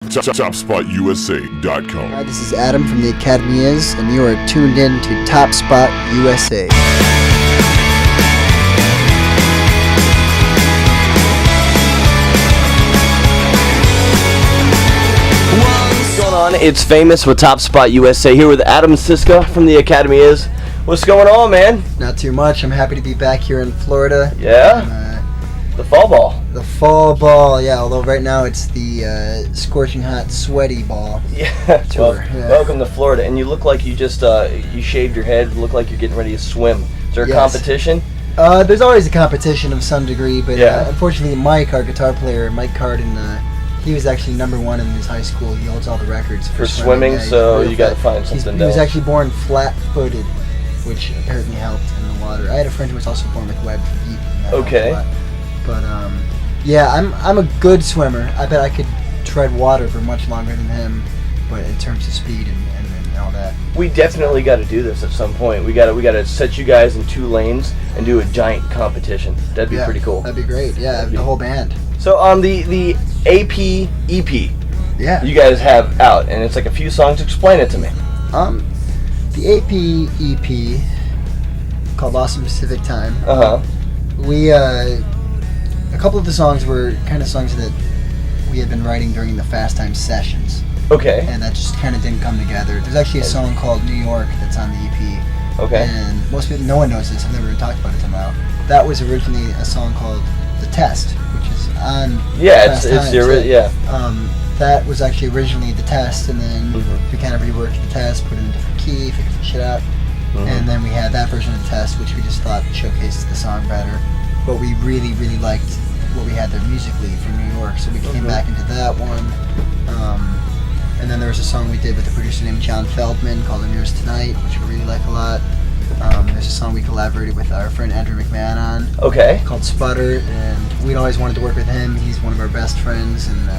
topspotusa.com. Hi, this is Adam from the Academy Is, and you are tuned in to Top Spot USA. What's going on? It's Famous with Top Spot USA here with Adam Siska from the Academy Is. What's going on, man? Not too much. I'm happy to be back here in Florida. Yeah? The fall ball. The fall ball, yeah, although right now it's the scorching hot, sweaty ball. Yeah. Tour. Welcome to Florida. And you look like you just, you shaved your head, look like you're getting ready to swim. Is there a competition? There's always a competition of some degree, but Yeah. Unfortunately Mike, our guitar player, Mike Carden, he was actually #1 in his high school. He holds all the records For swimming, Yeah, so you got to find something He was else. actually born flat-footed, which apparently helped in the water. I had a friend who was also born with webbed feet. And that helped a lot. But yeah, I'm a good swimmer. I bet I could tread water for much longer than him, but in terms of speed and all that. We definitely got to do this at some point. We got to set you guys in 2 lanes and do a giant competition. That'd be pretty cool. That'd be great. Yeah, the whole band. So on the AP EP, Yeah. you guys have out, and it's like a few songs. Explain it to me. The AP EP called Awesome Pacific Time. We a couple of the songs were kind of songs that we had been writing during the Fast Time sessions. Okay. And that just kind of didn't come together. There's actually a song called New York that's on the EP. Okay. And most people, no one knows this. I've never even talked about it till now. That was originally a song called The Test, which is on Fast Times. That was actually originally The Test, and then we kind of reworked The Test, put it in a different key, figured some shit out. And then we had that version of The Test, which we just thought showcased the song better. But we really, really liked what we had there musically from New York, so we came back into that one. And then there was a song we did with a producer named John Feldman called I'm Yours Tonight, which we really like a lot. There's a song we collaborated with our friend Andrew McMahon on called Sputter, and we'd always wanted to work with him. He's one of our best friends and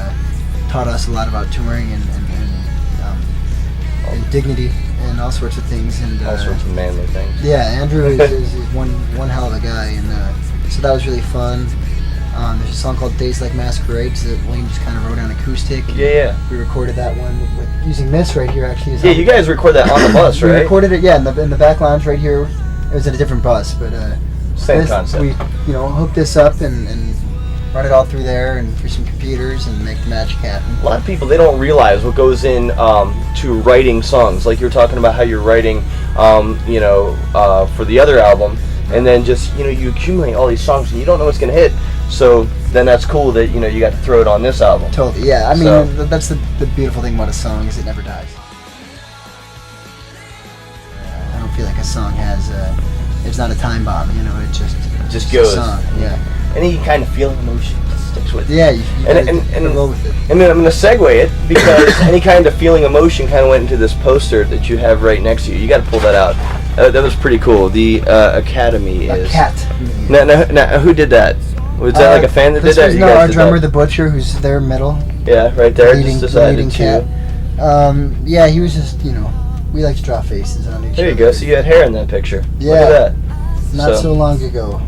taught us a lot about touring and dignity and all sorts of things. And all sorts of manly things. Yeah, Andrew is one hell of a guy, and so that was really fun. There's a song called Days Like Masquerades that Wayne just kind of wrote on acoustic. Yeah. We recorded that one using this right here, actually. Yeah, you guys record that on the bus, right? We recorded it, in the back lounge right here. It was at a different bus, but same concept. We hooked this up and run it all through there and through some computers and make the magic happen. A lot of people, they don't realize what goes in to writing songs. Like you were talking about how you're writing, for the other album, and then just you accumulate all these songs and you don't know what's gonna hit. So then that's cool that you got to throw it on this album. Totally, yeah. I mean, that's the beautiful thing about a song is it never dies. I don't feel like a song has it's not a time bomb. It just goes. A song, yeah. Any kind of feeling, emotion sticks with you. Yeah, you and roll with it. And then I'm gonna segue it because any kind of feeling, emotion kind of went into this poster that you have right next to you. You got to pull that out. That was pretty cool. The Academy A is. cat. Now, who did that? Was that like a fan that did that? No, our drummer, the Butcher, who's there middle. Yeah, right there. Leading cat. Yeah, he was just, we like to draw faces on each other. There you go. So you had hair in that picture. Yeah. Look at that. Not so long ago.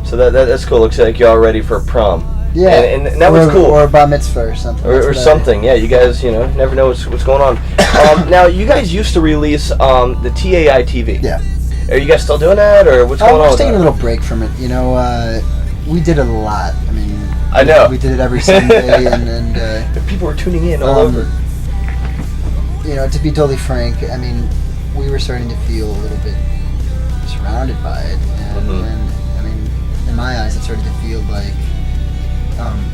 So that's cool. Looks like you're all ready for prom. Yeah. And that was cool. Or a bar mitzvah or something. Or something. Yeah, you guys, never know what's going on. Now, you guys used to release the TAI TV. Yeah. Are you guys still doing that, or what's going on? We're just taking a little break from it. We did it a lot. I mean, I know. We did it every Sunday, and people were tuning in all over. To be totally frank, I mean, we were starting to feel a little bit surrounded by it, and I mean, in my eyes, it started to feel like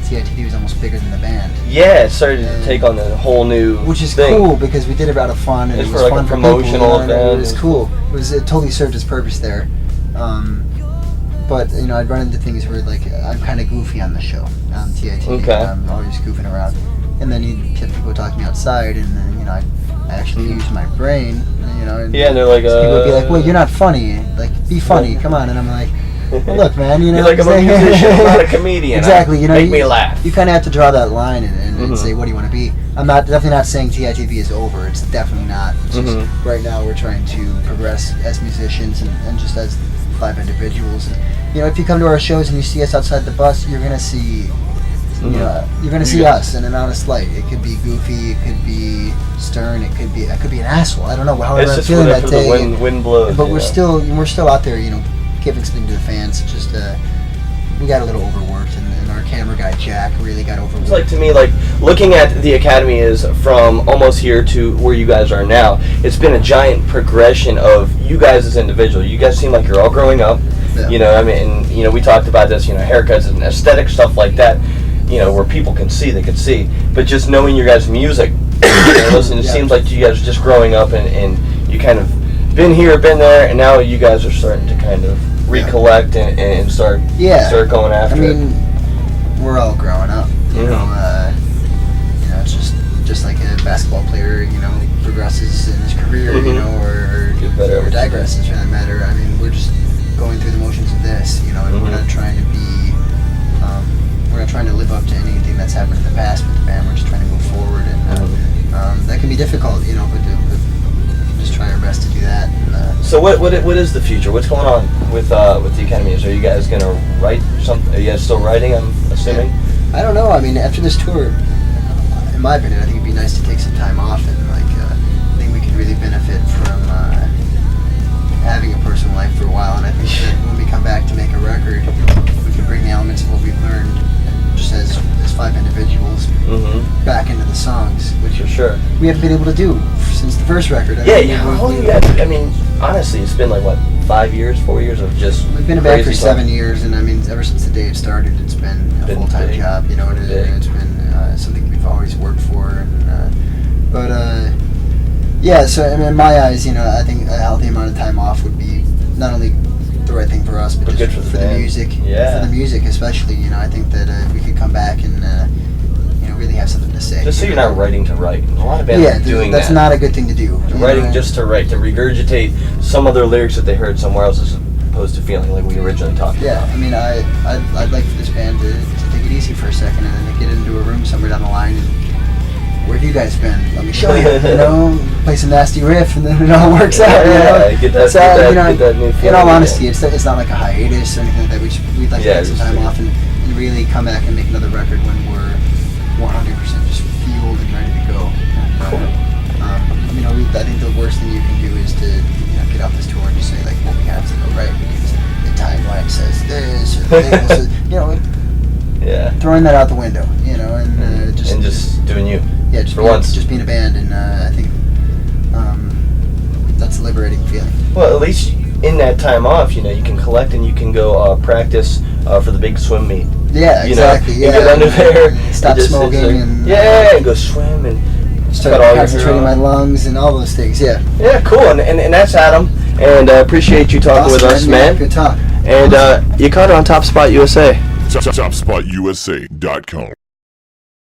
TITV was almost bigger than the band. Yeah, it started to take on a whole new which is thing. cool because we did it out of fun, and it was like fun a for promotional people, event. It was cool. It totally served its purpose there. But I'd run into things where like I'm kind of goofy on the show on TITV. Okay. I'm always goofing around, and then you'd get people talking outside, and then I actually use my brain. And yeah, and they're like, people would be like, "Well, you're not funny. Like, be funny. Come on." And I'm like, well, "Look, man, You're like, I'm a musician, I'm not a comedian. Exactly. Make me laugh. You kind of have to draw that line and say, what do you want to be? I'm definitely not saying TITV is over. It's definitely not. It's just right now we're trying to progress as musicians and just as 5 individuals. And, if you come to our shows and you see us outside the bus, you're gonna see You know, you're gonna see us in an honest light. It could be goofy, it could be stern, it could be an asshole. I don't know. However I'm feeling that day. The wind blows. But we're still out there, you know, giving something to the fans. It's just we got a little overworked, and our camera guy Jack really got overworked. It's like, to me, like looking at the Academy is from almost here to where you guys are now. It's been a giant progression of you guys as individuals. You guys seem like you're all growing up. Yeah. You know, I mean, and, you know, we talked about this, you know, haircuts and aesthetic stuff like that, you know, where people can see, they can see. But just knowing your guys' music, listen, it seems like you guys are just growing up and you kind of been here, been there, and now you guys are starting to kind of recollect and start going after it. I mean, we're all growing up, you know. You know, it's just like a basketball player, you know, progresses in his career, you know, or digresses for that matter. I mean, we're just going through the motions of this, you know, and we're not trying to be, we're not trying to live up to anything that's happened in the past with the band. We're just trying to move forward, and that can be difficult, you know, but just try our best to do that. So what is the future? What's going on with the Academy? Are you guys gonna write something? Are you guys still writing? I'm assuming. Yeah. I don't know. I mean, after this tour, in my opinion, I think it'd be nice to take some time off, and like I think we could really benefit from having a personal life for a while. And I think that when we come back to make a record, we can bring the elements of what we've learned, just as 5 individuals, back into the songs, which we haven't been able to do since the first record. I mean, honestly, it's been like what, 5 years, 4 years of just. We've been a band for 7 years, and I mean, ever since the day it started, it's been a full-time job. You know, it's been something we've always worked for, and yeah. So I mean, in my eyes, you know, I think a healthy amount of time off would be not only the right thing for us, but just for the music. Yeah. For the music, especially. You know, I think that if we could come back and you know, really have something to say. Just so you're not writing to write. A lot of bands are doing that's not a good thing to do. Writing just to write, to regurgitate some other lyrics that they heard somewhere else, as opposed to feeling like we originally talked about. Yeah, I mean, I'd like for this band to take it easy for a second and then get into a room somewhere down the line and, where have you guys been? Let me show you. You know, play some nasty riff, and then it all works out. You know? Get that new feeling. In all honesty, it's not like a hiatus or anything like that. We'd like to take some time off and really come back and make another record when we're 100% just fueled and ready to go. And, you know, I think the worst thing you can do is to get off this tour and just say like, well, we have to go right because the timeline says this, or the label says, you know, throwing that out the window, you know, and just doing you. Yeah, just being a band, and I think that's a liberating feeling. Well, at least in that time off, you know, you can collect and you can go practice for the big swim meet. Yeah, exactly. You get under there, stop smoking, and go swim and start concentrating my lungs and all those things. Yeah. Yeah, cool. And that's Adam. And I appreciate you talking with us, man. Good talk. And you caught it on Top Spot USA. topspotusa.com.